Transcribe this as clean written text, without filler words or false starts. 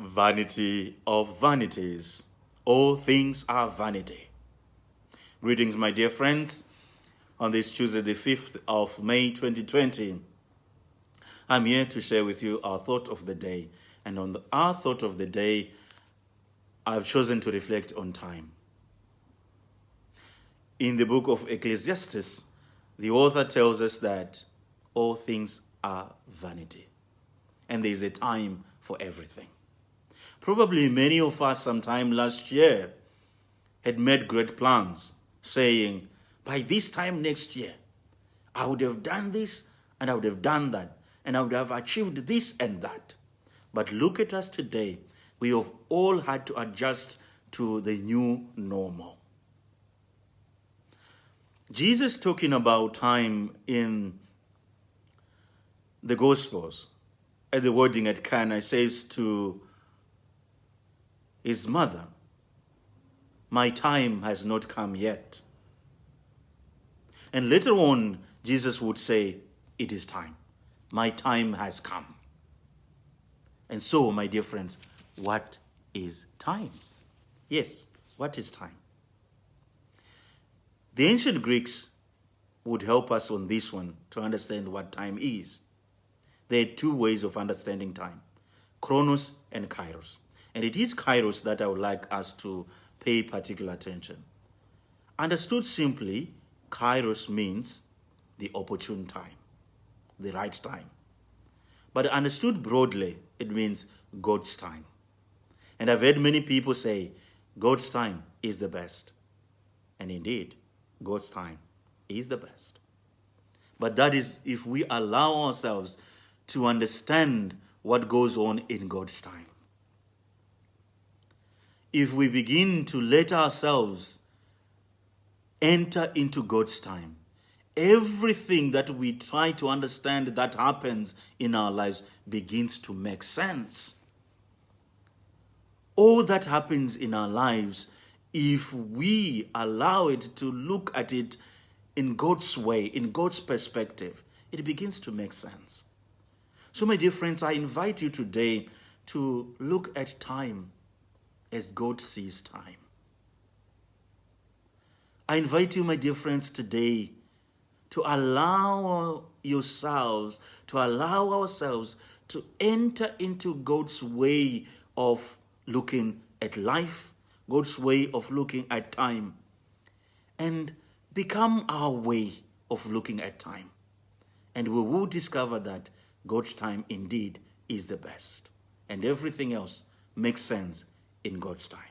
Vanity of vanities. All things are vanity. Greetings, my dear friends. On this Tuesday, the 5th of May, 2020, I'm here to share with you our thought of the day. And on our thought of the day, I've chosen to reflect on time. In the book of Ecclesiastes, the author tells us that all things are vanity. And there is a time for everything. Probably many of us sometime last year had made great plans, saying, by this time next year, I would have done this and I would have done that, and I would have achieved this and that. But look at us today. We have all had to adjust to the new normal. Jesus, talking about time in the Gospels, at the wedding at Cana, says to his mother, my time has not come yet. And later on, Jesus would say, it is time. My time has come. And so, my dear friends, what is time? Yes, what is time? The ancient Greeks would help us on this one to understand what time is. There are two ways of understanding time, chronos and kairos. And it is kairos that I would like us to pay particular attention. Understood simply, kairos means the opportune time, the right time. But understood broadly, it means God's time. And I've heard many people say, God's time is the best. And indeed, God's time is the best. But that is if we allow ourselves to understand what goes on in God's time. If we begin to let ourselves enter into God's time, everything that we try to understand that happens in our lives begins to make sense. All that happens in our lives, if we allow it to look at it in God's way, in God's perspective, it begins to make sense. So, my dear friends, I invite you today to look at time as God sees time. I invite you, my dear friends, today to allow yourselves, to allow ourselves to enter into God's way of looking at life, God's way of looking at time, and become our way of looking at time. And we will discover that God's time indeed is the best, and everything else makes sense in God's time.